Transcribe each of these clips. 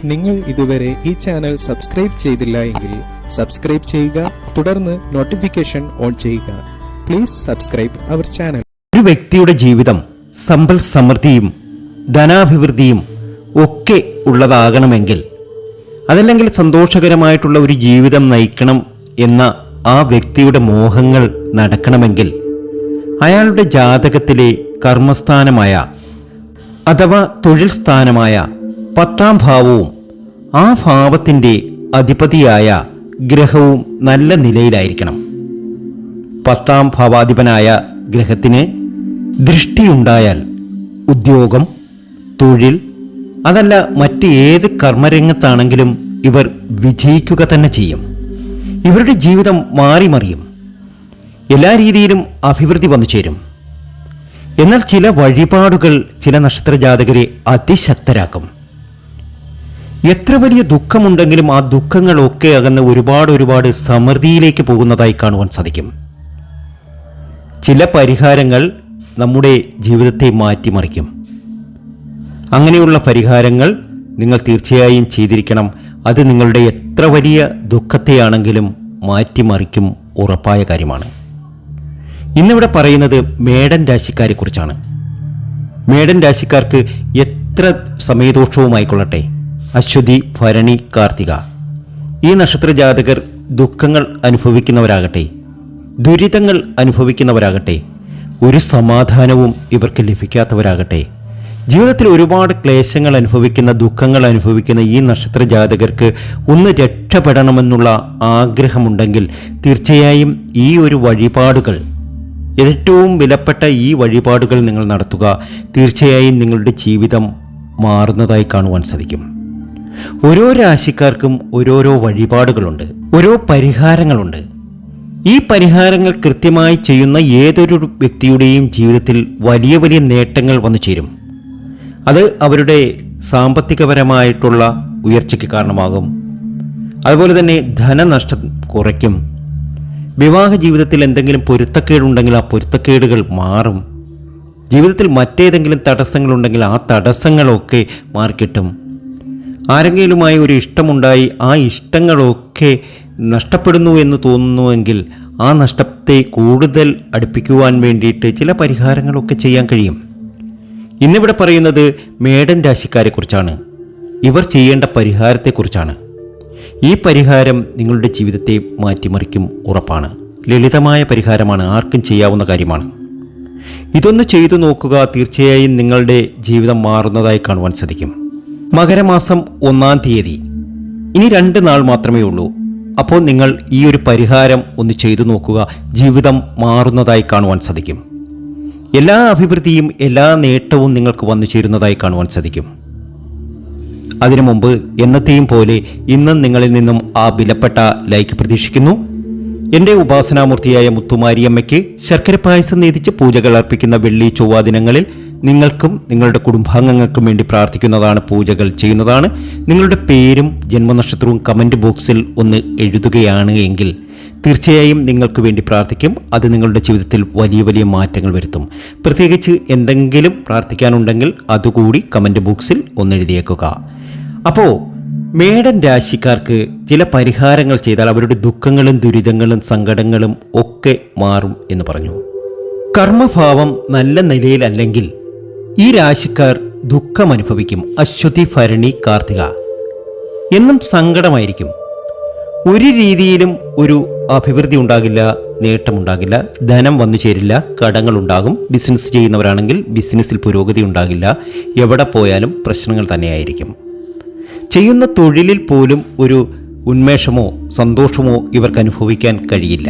നിങ്ങൾ ഇതുവരെ ഈ ചാനൽ സബ്സ്ക്രൈബ് ചെയ്തില്ല എങ്കിൽ സബ്സ്ക്രൈബ് ചെയ്യുക, തുടർന്ന് നോട്ടിഫിക്കേഷൻ ഓൺ ചെയ്യുക. Please subscribe our channel. ഒരു വ്യക്തിയുടെ ജീവിതം സമ്പൽ സമൃദ്ധിയും ധനാഭിവൃദ്ധിയും ഒക്കെ ഉള്ളതാകണമെങ്കിൽ, അതല്ലെങ്കിൽ സന്തോഷകരമായിട്ടുള്ള ഒരു ജീവിതം നയിക്കണം എന്ന ആ വ്യക്തിയുടെ മോഹങ്ങൾ നടക്കണമെങ്കിൽ അയാളുടെ ജാതകത്തിലെ കർമ്മസ്ഥാനമായ അഥവാ തൊഴിൽ സ്ഥാനമായ 10ാം ഭാവവും ആ ഭാവത്തിൻ്റെ അധിപതിയായ ഗ്രഹവും നല്ല നിലയിലായിരിക്കണം. 10ാം ഭാവാധിപനായ ഗ്രഹത്തിന് ദൃഷ്ടിയുണ്ടായാൽ ഉദ്യോഗം, തൊഴിൽ, അതല്ല മറ്റ് ഏത് കർമ്മരംഗത്താണെങ്കിലും ഇവർ വിജയിക്കുക തന്നെ ചെയ്യും. ഇവരുടെ ജീവിതം മാറിമറിയും, എല്ലാ രീതിയിലും അഭിവൃദ്ധി വന്നു ചേരും. എന്നാൽ ചില വഴിപാടുകൾ ചില നക്ഷത്രജാതകരെ അതിശക്തരാക്കും. എത്ര വലിയ ദുഃഖമുണ്ടെങ്കിലും ആ ദുഃഖങ്ങളൊക്കെ അകന്ന് ഒരുപാട് സമൃദ്ധിയിലേക്ക് പോകുന്നതായി കാണുവാൻ സാധിക്കും. ചില പരിഹാരങ്ങൾ നമ്മുടെ ജീവിതത്തെ മാറ്റിമറിക്കും. അങ്ങനെയുള്ള പരിഹാരങ്ങൾ നിങ്ങൾ തീർച്ചയായും ചെയ്തിരിക്കണം. അത് നിങ്ങളുടെ എത്ര വലിയ ദുഃഖത്തെയാണെങ്കിലും മാറ്റിമറിക്കും, ഉറപ്പായ കാര്യമാണ്. ഇന്നിവിടെ പറയുന്നത് മേടൻ രാശിക്കാരെക്കുറിച്ചാണ്. മേടൻ രാശിക്കാർക്ക് എത്ര സമയദോഷവുമായിക്കൊള്ളട്ടെ, അശ്വതി, ഭരണി, കാർത്തിക, ഈ നക്ഷത്രജാതകർ ദുഃഖങ്ങൾ അനുഭവിക്കുന്നവരാകട്ടെ, ദുരിതങ്ങൾ അനുഭവിക്കുന്നവരാകട്ടെ, ഒരു സമാധാനവും ഇവർക്ക് ലഭിക്കാത്തവരാകട്ടെ, ജീവിതത്തിൽ ഒരുപാട് ക്ലേശങ്ങൾ അനുഭവിക്കുന്ന, ദുഃഖങ്ങൾ അനുഭവിക്കുന്ന ഈ നക്ഷത്രജാതകർക്ക് ഒന്ന് രക്ഷപ്പെടണമെന്നുള്ള ആഗ്രഹമുണ്ടെങ്കിൽ തീർച്ചയായും ഈ ഒരു വഴിപാടുകൾ, ഏറ്റവും വിലപ്പെട്ട ഈ വഴിപാടുകൾ നിങ്ങൾ നടത്തുക. തീർച്ചയായും നിങ്ങളുടെ ജീവിതം മാറുന്നതായി കാണുവാൻ സാധിക്കും. ഓരോ രാശിക്കാർക്കും ഓരോരോ വഴിപാടുകളുണ്ട്, ഓരോ പരിഹാരങ്ങളുണ്ട്. ഈ പരിഹാരങ്ങൾ കൃത്യമായി ചെയ്യുന്ന ഏതൊരു വ്യക്തിയുടെയും ജീവിതത്തിൽ വലിയ വലിയ നേട്ടങ്ങൾ വന്നു ചേരും. അത് അവരുടെ സാമ്പത്തികപരമായിട്ടുള്ള ഉയർച്ചയ്ക്ക് കാരണമാകും. അതുപോലെ തന്നെ ധനനഷ്ടം കുറയ്ക്കും. വിവാഹ ജീവിതത്തിൽ എന്തെങ്കിലും പൊരുത്തക്കേടുണ്ടെങ്കിൽ ആ പൊരുത്തക്കേടുകൾ മാറും. ജീവിതത്തിൽ മറ്റേതെങ്കിലും തടസ്സങ്ങളുണ്ടെങ്കിൽ ആ തടസ്സങ്ങളൊക്കെ മാറിക്കിട്ടും. ആരെങ്കിലുമായി ഒരു ഇഷ്ടമുണ്ടായി ആ ഇഷ്ടങ്ങളൊക്കെ നഷ്ടപ്പെടുന്നു എന്ന് തോന്നുന്നുവെങ്കിൽ ആ നഷ്ടത്തെ കൂടുതൽ അടുപ്പിക്കുവാൻ വേണ്ടിയിട്ട് ചില പരിഹാരങ്ങളൊക്കെ ചെയ്യാൻ കഴിയും. ഇന്നിവിടെ പറയുന്നത് മേടൻ രാശിക്കാരെക്കുറിച്ചാണ്. ഇവർ ചെയ്യേണ്ട പരിഹാരത്തെക്കുറിച്ചാണ്. ഈ പരിഹാരം നിങ്ങളുടെ ജീവിതത്തെ മാറ്റിമറിക്കും, ഉറപ്പാണ്. ലളിതമായ പരിഹാരമാണ്, ആർക്കും ചെയ്യാവുന്ന കാര്യമാണ്. ഇതൊന്ന് ചെയ്തു നോക്കുക, തീർച്ചയായും നിങ്ങളുടെ ജീവിതം മാറുന്നതായി കാണുവാൻ സാധിക്കും. മകരമാസം 1-ാം തീയതി, ഇനി 2 നാൾ മാത്രമേ ഉള്ളൂ. അപ്പോൾ നിങ്ങൾ ഈ ഒരു പരിഹാരം ഒന്ന് ചെയ്തു നോക്കുക, ജീവിതം മാറുന്നതായി കാണുവാൻ സാധിക്കും. എല്ലാ അഭിവൃദ്ധിയും എല്ലാ നേട്ടവും നിങ്ങൾക്ക് വന്നു ചേരുന്നതായി കാണുവാൻ സാധിക്കും. അതിനു മുമ്പ് എന്നത്തെയും പോലെ ഇന്നും നിങ്ങളിൽ നിന്നും ആ വിലപ്പെട്ട ലൈക്ക് പ്രതീക്ഷിക്കുന്നു. എൻ്റെ ഉപാസനാമൂർത്തിയായ മുത്തുമാരിയമ്മയ്ക്ക് ശർക്കര പായസം നേതിച്ച് പൂജകൾ അർപ്പിക്കുന്ന വെള്ളി, ചൊവ്വ ദിനങ്ങളിൽ നിങ്ങൾക്കും നിങ്ങളുടെ കുടുംബാംഗങ്ങൾക്കും വേണ്ടി പ്രാർത്ഥിക്കുന്നതാണ്, പൂജകൾ ചെയ്യുന്നതാണ്. നിങ്ങളുടെ പേരും ജന്മനക്ഷത്രവും കമൻറ്റ് ബോക്സിൽ ഒന്ന് എഴുതുകയാണ് എങ്കിൽ തീർച്ചയായും നിങ്ങൾക്ക് വേണ്ടി പ്രാർത്ഥിക്കും. അത് നിങ്ങളുടെ ജീവിതത്തിൽ വലിയ വലിയ മാറ്റങ്ങൾ വരുത്തും. പ്രത്യേകിച്ച് എന്തെങ്കിലും പ്രാർത്ഥിക്കാനുണ്ടെങ്കിൽ അതുകൂടി കമൻറ്റ് ബോക്സിൽ ഒന്ന് എഴുതിയേക്കുക. അപ്പോൾ മേടൻ രാശിക്കാർക്ക് ചില പരിഹാരങ്ങൾ ചെയ്താൽ അവരുടെ ദുഃഖങ്ങളും ദുരിതങ്ങളും സങ്കടങ്ങളും ഒക്കെ മാറും എന്ന് പറഞ്ഞു. കർമ്മഭാവം നല്ല നിലയിലല്ലെങ്കിൽ ഈ രാശിക്കാർ ദുഃഖം അനുഭവിക്കും. അശ്വതി, ഭരണി, കാർത്തിക എന്നും സങ്കടമായിരിക്കും. ഒരു രീതിയിലും ഒരു അഭിവൃദ്ധി ഉണ്ടാകില്ല, നേട്ടമുണ്ടാകില്ല, ധനം വന്നു ചേരില്ല, കടങ്ങളുണ്ടാകും. ബിസിനസ് ചെയ്യുന്നവരാണെങ്കിൽ ബിസിനസ്സിൽ പുരോഗതി ഉണ്ടാകില്ല. എവിടെ പോയാലും പ്രശ്നങ്ങൾ തന്നെയായിരിക്കും. ചെയ്യുന്ന തൊഴിലിൽ പോലും ഒരു ഉന്മേഷമോ സന്തോഷമോ ഇവർക്ക് അനുഭവിക്കാൻ കഴിയില്ല.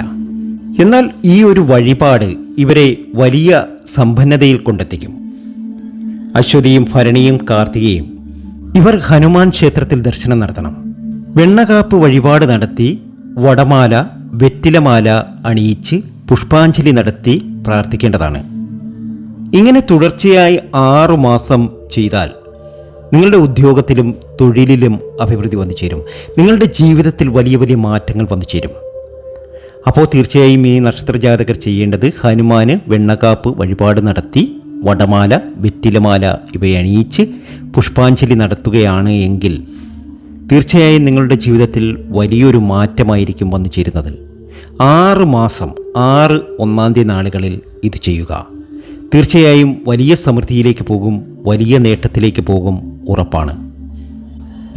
എന്നാൽ ഈ ഒരു വഴിപാട് ഇവരെ വലിയ സമ്പന്നതയിൽ കൊണ്ടെത്തിക്കും. അശ്വതിയും ഭരണിയും കാർത്തികയും ഇവർ ഹനുമാൻ ക്ഷേത്രത്തിൽ ദർശനം നടത്തണം. വെണ്ണകാപ്പ് വഴിപാട് നടത്തി വടമാല, വെറ്റിലമാല അണിയിച്ച് പുഷ്പാഞ്ജലി നടത്തി പ്രാർത്ഥിക്കേണ്ടതാണ്. ഇങ്ങനെ തുടർച്ചയായി 6 മാസം ചെയ്താൽ നിങ്ങളുടെ ഉദ്യോഗത്തിലും തൊഴിലിലും അഭിവൃദ്ധി വന്നു ചേരും. നിങ്ങളുടെ ജീവിതത്തിൽ വലിയ വലിയ മാറ്റങ്ങൾ വന്നു ചേരും. അപ്പോൾ തീർച്ചയായും ഈ നക്ഷത്രജാതകർ ചെയ്യേണ്ടത് ഹനുമാന് വെണ്ണക്കാപ്പ് വഴിപാട് നടത്തി വടമാല, വെറ്റിലമാല ഇവയണിയിച്ച് പുഷ്പാഞ്ജലി നടത്തുകയാണ് എങ്കിൽ തീർച്ചയായും നിങ്ങളുടെ ജീവിതത്തിൽ വലിയൊരു മാറ്റമായിരിക്കും വന്നു ചേരുന്നത്. 6 മാസം 6 ഒന്നാം തീയതി നാളുകളിൽ ഇത് ചെയ്യുക. തീർച്ചയായും വലിയ സമൃദ്ധിയിലേക്ക് പോകും, വലിയ നേട്ടത്തിലേക്ക് പോകും, ഉറപ്പാണ്.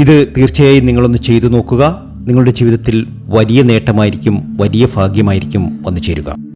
ഇത് തീർച്ചയായും നിങ്ങളൊന്ന് ചെയ്തു നോക്കുക. നിങ്ങളുടെ ജീവിതത്തിൽ വലിയ നേട്ടമായിരിക്കും, വലിയ ഭാഗ്യമായിരിക്കും വന്നു ചേരുക.